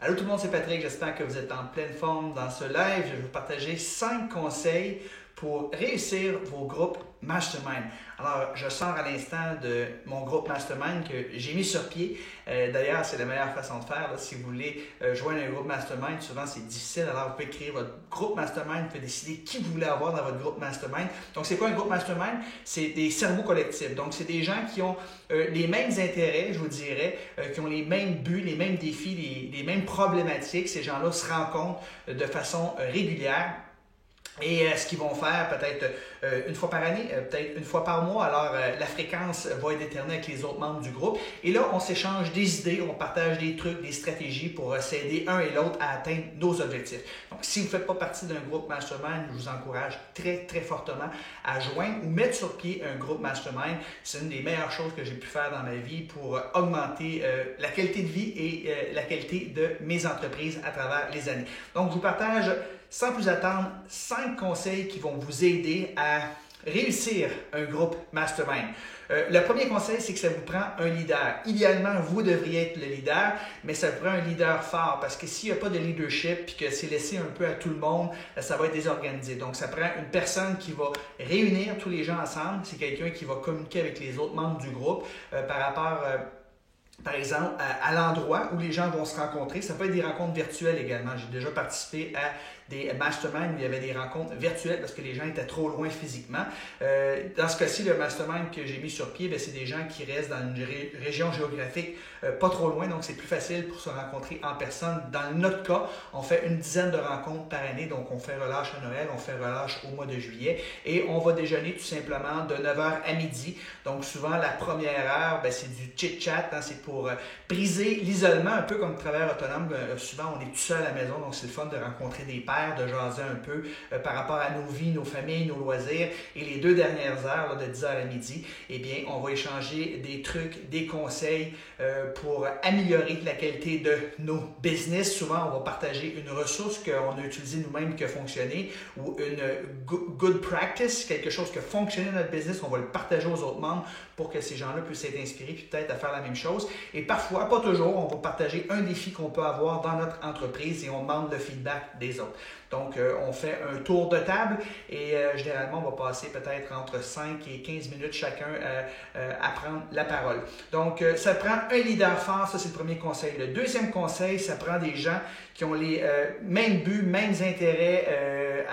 Allô tout le monde, c'est Patrick, j'espère que vous êtes en pleine forme dans ce live. Je vais vous partager 5 conseils pour réussir vos groupes Mastermind. Alors, je sors à l'instant de mon groupe Mastermind que j'ai mis sur pied. D'ailleurs, c'est la meilleure façon de faire. Là, si vous voulez joindre un groupe Mastermind, souvent c'est difficile. Alors, vous pouvez créer votre groupe Mastermind, vous pouvez décider qui vous voulez avoir dans votre groupe Mastermind. Donc, c'est quoi un groupe Mastermind? C'est des cerveaux collectifs. Donc, c'est des gens qui ont les mêmes intérêts, je vous dirais, qui ont les mêmes buts, les mêmes défis, les mêmes problématiques. Ces gens-là se rencontrent de façon régulière. Et ce qu'ils vont faire peut-être une fois par année, peut-être une fois par mois, alors la fréquence va être déterminée avec les autres membres du groupe. Et là, on s'échange des idées, on partage des trucs, des stratégies pour s'aider un et l'autre à atteindre nos objectifs. Donc, si vous ne faites pas partie d'un groupe Mastermind, je vous encourage très, très fortement à joindre ou mettre sur pied un groupe Mastermind. C'est une des meilleures choses que j'ai pu faire dans ma vie pour augmenter la qualité de vie et la qualité de mes entreprises à travers les années. Donc, je vous partage sans plus attendre 5 conseils qui vont vous aider à réussir un groupe Mastermind. Le premier conseil, c'est que ça vous prend un leader. Idéalement, vous devriez être le leader, mais ça vous prend un leader fort parce que s'il n'y a pas de leadership et que c'est laissé un peu à tout le monde, ça va être désorganisé. Donc, ça prend une personne qui va réunir tous les gens ensemble. C'est quelqu'un qui va communiquer avec les autres membres du groupe par rapport par exemple, à l'endroit où les gens vont se rencontrer. Ça peut être des rencontres virtuelles également. J'ai déjà participé à des masterminds où il y avait des rencontres virtuelles parce que les gens étaient trop loin physiquement. Dans ce cas-ci, le mastermind que j'ai mis sur pied, c'est des gens qui restent dans une région géographique pas trop loin, donc c'est plus facile pour se rencontrer en personne. Dans notre cas, on fait une dizaine de rencontres par année, donc on fait relâche à Noël, on fait relâche au mois de juillet et on va déjeuner tout simplement de 9h à midi. Donc souvent, la première heure, c'est du chit-chat, c'est pour briser l'isolement, un peu comme travailleur autonome. Souvent, on est tout seul à la maison, donc c'est le fun de rencontrer des pairs, de jaser un peu par rapport à nos vies, nos familles, nos loisirs. Et les 2 dernières heures, là, de 10h à midi, eh bien, on va échanger des trucs, des conseils pour améliorer la qualité de nos business. Souvent, on va partager une ressource qu'on a utilisée nous-mêmes, qui a fonctionné, ou une good practice, quelque chose qui a fonctionné dans notre business. On va le partager aux autres membres pour que ces gens-là puissent être inspirés puis peut-être à faire la même chose. Et parfois, pas toujours, on va partager un défi qu'on peut avoir dans notre entreprise et on demande le feedback des autres. Donc, on fait un tour de table et généralement, on va passer peut-être entre 5 et 15 minutes chacun à prendre la parole. Donc, ça prend un leader fort, ça c'est le premier conseil. Le deuxième conseil, ça prend des gens qui ont les mêmes buts, mêmes intérêts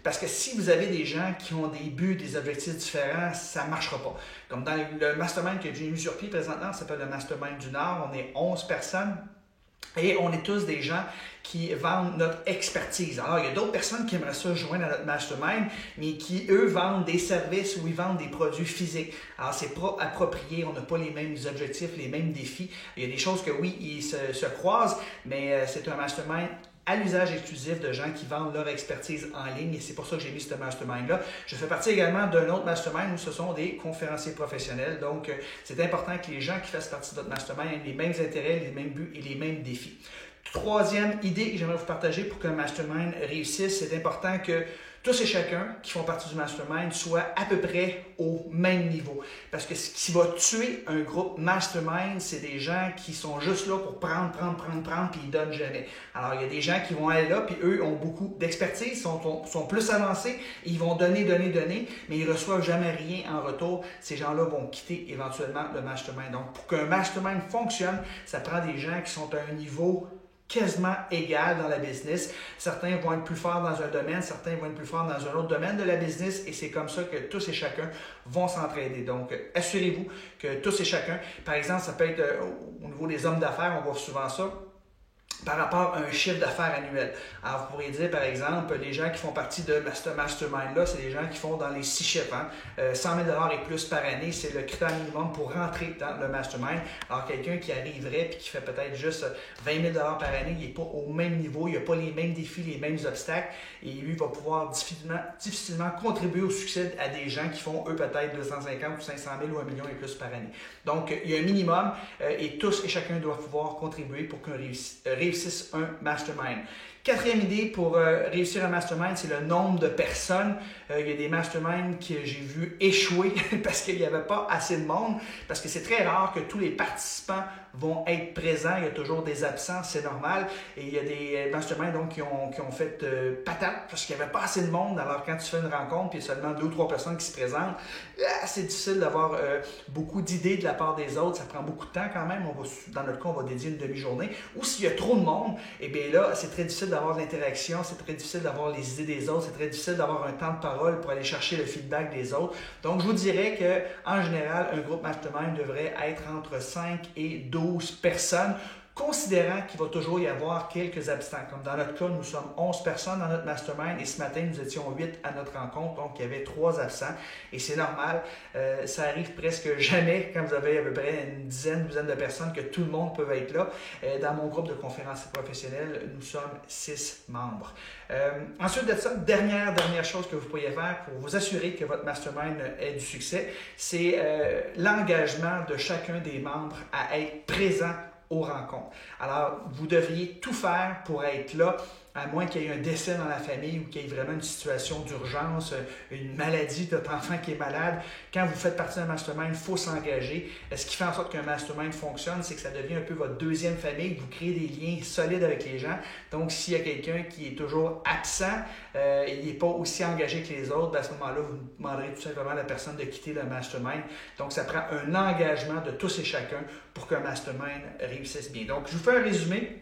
parce que si vous avez des gens qui ont des buts, des objectifs différents, ça ne marchera pas. Comme dans le mastermind que j'ai mis sur pied présentement, ça s'appelle le Mastermind du Nord, on est 11 personnes. Et on est tous des gens qui vendent notre expertise. Alors, il y a d'autres personnes qui aimeraient ça joindre à notre mastermind, mais qui, eux, vendent des services ou ils vendent des produits physiques. Alors, c'est pas approprié, on n'a pas les mêmes objectifs, les mêmes défis. Il y a des choses que, oui, ils se croisent, mais c'est un mastermind à l'usage exclusif de gens qui vendent leur expertise en ligne et c'est pour ça que j'ai mis ce mastermind-là. Je fais partie également d'un autre mastermind où ce sont des conférenciers professionnels. Donc, c'est important que les gens qui fassent partie de notre mastermind aient les mêmes intérêts, les mêmes buts et les mêmes défis. Troisième idée que j'aimerais vous partager pour qu'un mastermind réussisse, c'est important que tous et chacun qui font partie du mastermind soient à peu près au même niveau. Parce que ce qui va tuer un groupe mastermind, c'est des gens qui sont juste là pour prendre, puis ils donnent jamais. Alors, il y a des gens qui vont aller là, puis eux ont beaucoup d'expertise, sont plus avancés, et ils vont donner, mais ils ne reçoivent jamais rien en retour. Ces gens-là vont quitter éventuellement le mastermind. Donc, pour qu'un mastermind fonctionne, ça prend des gens qui sont à un niveau quasiment égal dans la business. Certains vont être plus forts dans un domaine, certains vont être plus forts dans un autre domaine de la business et c'est comme ça que tous et chacun vont s'entraider. Donc, assurez-vous que tous et chacun, par exemple, ça peut être au niveau des hommes d'affaires, on voit souvent ça, par rapport à un chiffre d'affaires annuel. Alors, vous pourriez dire, par exemple, les gens qui font partie de ce mastermind-là, c'est des gens qui font dans les 6 chiffres. 100 000 $ et plus par année, c'est le critère minimum pour rentrer dans le mastermind. Alors, quelqu'un qui arriverait et qui fait peut-être juste 20 000 $ par année, il n'est pas au même niveau, il n'a pas les mêmes défis, les mêmes obstacles, et lui va pouvoir difficilement contribuer au succès à des gens qui font, eux, peut-être 250 ou 500 000 ou 1 million et plus par année. Donc, il y a un minimum et tous et chacun doivent pouvoir contribuer pour qu'on réussisse un mastermind. Quatrième idée pour réussir un mastermind, c'est le nombre de personnes. Il y a des masterminds que j'ai vu échouer parce qu'il n'y avait pas assez de monde, parce que c'est très rare que tous les participants vont être présents. Il y a toujours des absents, c'est normal. Et il y a des masterminds donc, qui ont fait patate parce qu'il n'y avait pas assez de monde. Alors, quand tu fais une rencontre, puis il y a seulement 2 ou 3 personnes qui se présentent, c'est difficile d'avoir beaucoup d'idées de la part des autres. Ça prend beaucoup de temps quand même. Dans notre cas, on va dédier une demi-journée. Ou s'il y a trop de monde, eh bien là, c'est très difficile d'avoir de l'interaction, c'est très difficile d'avoir les idées des autres, c'est très difficile d'avoir un temps de parole pour aller chercher le feedback des autres. Donc, je vous dirais qu'en général, un groupe mastermind devrait être entre 5 et 12 personnes, considérant qu'il va toujours y avoir quelques absents. Comme dans notre cas, nous sommes 11 personnes dans notre mastermind et ce matin, nous étions 8 à notre rencontre, donc il y avait 3 absents et c'est normal. Ça arrive presque jamais quand vous avez à peu près une dizaine de personnes que tout le monde peut être là. Dans mon groupe de conférences professionnelles, nous sommes 6 membres. Ensuite de ça, dernière chose que vous pourriez faire pour vous assurer que votre mastermind ait du succès, c'est l'engagement de chacun des membres à être présent aux rencontres. Alors, vous devriez tout faire pour être là, à moins qu'il y ait un décès dans la famille ou qu'il y ait vraiment une situation d'urgence, une maladie, votre enfant qui est malade. Quand vous faites partie d'un mastermind, il faut s'engager. Ce qui fait en sorte qu'un mastermind fonctionne, c'est que ça devient un peu votre deuxième famille, que vous créez des liens solides avec les gens. Donc, s'il y a quelqu'un qui est toujours absent, il n'est pas aussi engagé que les autres, à ce moment-là, vous demanderez tout simplement à la personne de quitter le mastermind. Donc, ça prend un engagement de tous et chacun pour qu'un mastermind réussisse bien. Donc, je vous fais un résumé.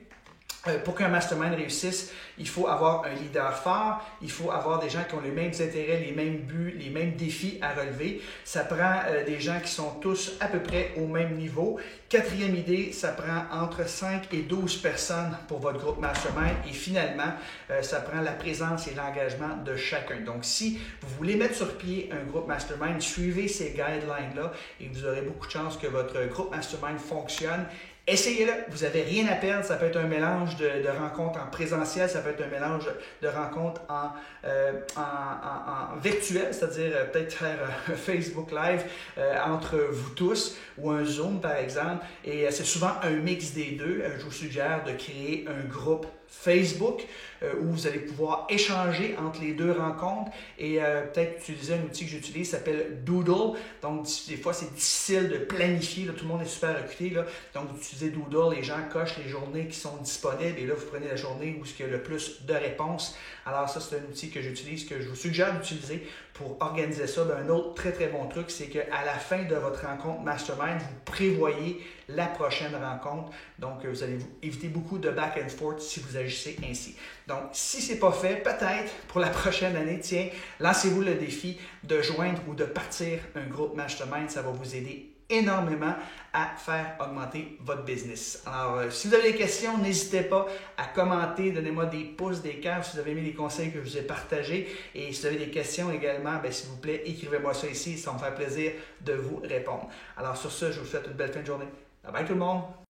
Pour qu'un mastermind réussisse, il faut avoir un leader fort, il faut avoir des gens qui ont les mêmes intérêts, les mêmes buts, les mêmes défis à relever. Ça prend des gens qui sont tous à peu près au même niveau. Quatrième idée, ça prend entre 5 et 12 personnes pour votre groupe mastermind. Et finalement, ça prend la présence et l'engagement de chacun. Donc, si vous voulez mettre sur pied un groupe mastermind, suivez ces guidelines-là et vous aurez beaucoup de chances que votre groupe mastermind fonctionne. Essayez-le, vous n'avez rien à perdre. Ça peut être un mélange de rencontres en présentiel, ça peut être un mélange de rencontres en virtuel, c'est-à-dire peut-être faire un Facebook Live entre vous tous ou un Zoom par exemple. Et c'est souvent un mix des deux. Je vous suggère de créer un groupe Facebook où vous allez pouvoir échanger entre les deux rencontres et peut-être utiliser un outil que j'utilise qui s'appelle Doodle. Donc, des fois, c'est difficile de planifier. Là, tout le monde est super occupé. Donc, vous utilisez Doodle, les gens cochent les journées qui sont disponibles et là, vous prenez la journée où il y a le plus de réponses. Alors, ça, c'est un outil que j'utilise, que je vous suggère d'utiliser pour organiser ça. Un autre très, très bon truc, c'est qu'à la fin de votre rencontre Mastermind, vous prévoyez la prochaine rencontre. Donc, vous allez éviter beaucoup de back and forth si vous agissez ainsi. Donc, si ce n'est pas fait, peut-être pour la prochaine année, tiens, lancez-vous le défi de joindre ou de partir un groupe Mastermind. Ça va vous aider énormément à faire augmenter votre business. Alors, si vous avez des questions, n'hésitez pas à commenter, donnez-moi des pouces, des cœurs si vous avez aimé les conseils que je vous ai partagés. Et si vous avez des questions également, s'il vous plaît, écrivez-moi ça ici, ça va me faire plaisir de vous répondre. Alors, sur ce, je vous souhaite une belle fin de journée. Bye bye tout le monde!